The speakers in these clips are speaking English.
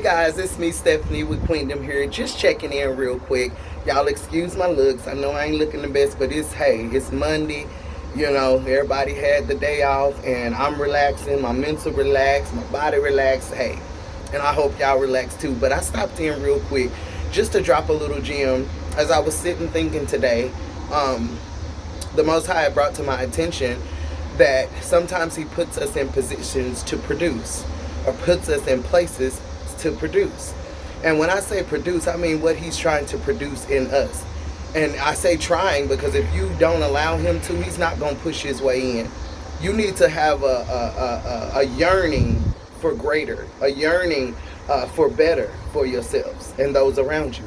guys, it's me Stephanie with Quiendome here, just checking in real quick. Y'all excuse my looks. I know I ain't looking the best, but it's Monday. You know, everybody had the day off and I'm relaxing, my mental relaxed, my body relaxed. Hey, and I hope y'all relax too. But I stopped in real quick just to drop a little gem as I was sitting thinking today. The Most High brought to my attention that sometimes He puts us in positions to produce, or puts us in places to produce. And when I say produce, I mean what He's trying to produce in us. And I say trying because if you don't allow Him to, He's not going to push His way in. You need to have a yearning for greater, a yearning for better for yourselves and those around you.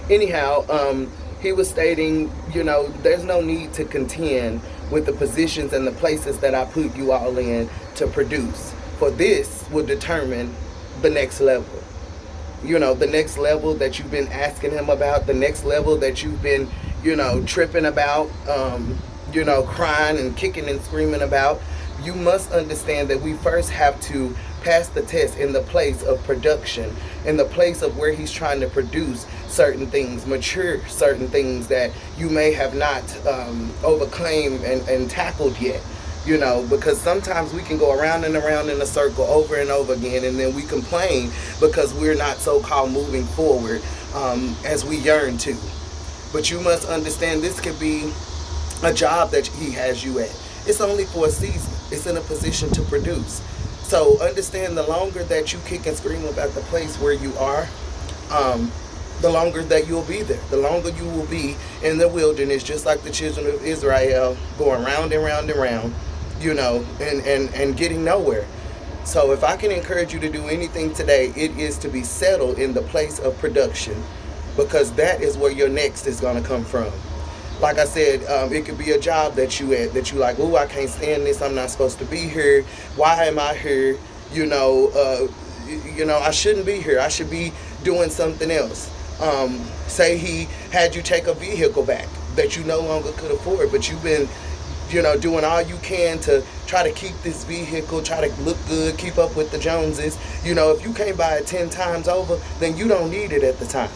Anyhow, he was stating, there's no need to contend with the positions and the places that I put you all in to produce. For this will determine the next level. The next level that you've been asking Him about, the next level that you've been, tripping about, crying and kicking and screaming about. You must understand that we first have to pass the test in the place of production, in the place of where He's trying to produce certain things, mature certain things that you may have not overcome and tackled yet. Because sometimes we can go around and around in a circle over and over again, and then we complain because we're not so-called moving forward as we yearn to. But you must understand this could be a job that He has you at. It's only for a season. It's in a position to produce. So understand, the longer that you kick and scream about the place where you are, the longer that you'll be there. The longer you will be in the wilderness, just like the children of Israel, going round and round and round, and getting nowhere. So if I can encourage you to do anything today, it is to be settled in the place of production, because that is where your next is going to come from. Like I said, it could be a job that you like, oh, I can't stand this. I'm not supposed to be here. Why am I here? I shouldn't be here. I should be doing something else. Say He had you take a vehicle back that you no longer could afford, but you've been, doing all you can to try to keep this vehicle, try to look good, keep up with the Joneses. If you can't buy it 10 times over, then you don't need it at the time.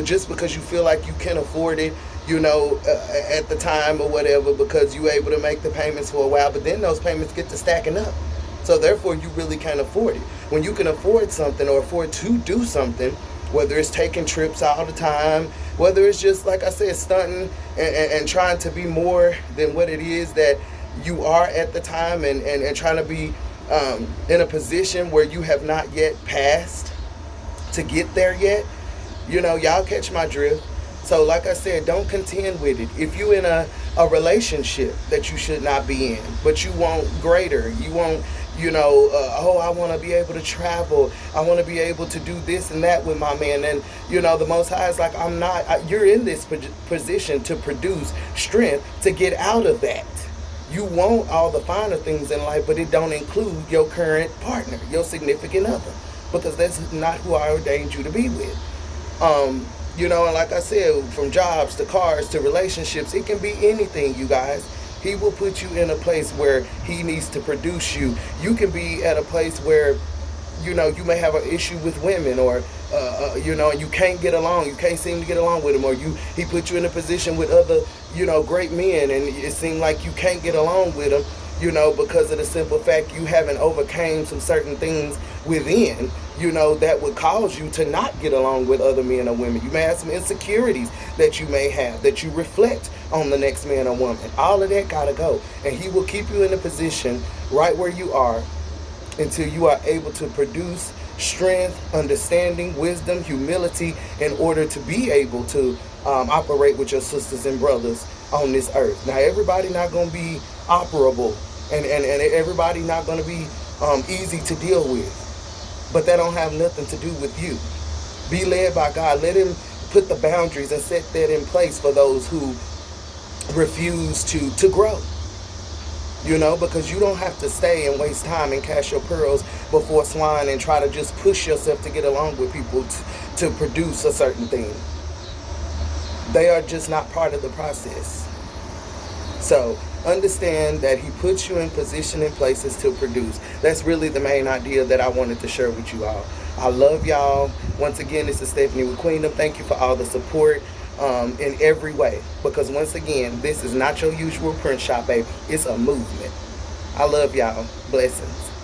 Just because you feel like you can afford it, at the time or whatever, because you're able to make the payments for a while, but then those payments get to stacking up. So therefore, you really can't afford it. When you can afford something or afford to do something, whether it's taking trips all the time, whether it's just, like I said, stunting and trying to be more than what it is that you are at the time, and trying to be in a position where you have not yet passed to get there yet, y'all catch my drift. So like I said, don't contend with it. If you in a relationship that you should not be in, but you want greater, you want, I want to be able to travel, I want to be able to do this and that with my man, and the Most High is like, you're in this position to produce strength to get out of that. You want all the finer things in life, but it don't include your current partner, your significant other, because that's not who I ordained you to be with. And like I said, from jobs to cars to relationships, it can be anything, you guys. He will put you in a place where He needs to produce you. You can be at a place where, you may have an issue with women, or, you can't get along. You can't seem to get along with them, or He put you in a position with other, great men, and it seems like you can't get along with them, because of the simple fact you haven't overcame some certain things within, that would cause you to not get along with other men or women. You may have some insecurities that you may have, that you reflect on the next man or woman. All of that gotta go. And He will keep you in a position right where you are until you are able to produce strength, understanding, wisdom, humility, in order to be able to operate with your sisters and brothers on this earth. Now, everybody not going to be operable, and everybody not going to be easy to deal with. But that don't have nothing to do with you. Be led by God. Let Him put the boundaries and set that in place for those who refuse to grow. Because you don't have to stay and waste time and cast your pearls before swine and try to just push yourself to get along with people to produce a certain thing. They are just not part of the process. So understand that he puts you in position and places to produce. That's really the main idea that I wanted to share with you all. I love y'all. Once again, this is Stephanie with Quiendome. Thank you for all the support in every way. Because once again, this is not your usual print shop, baby. It's a movement. I love y'all. Blessings.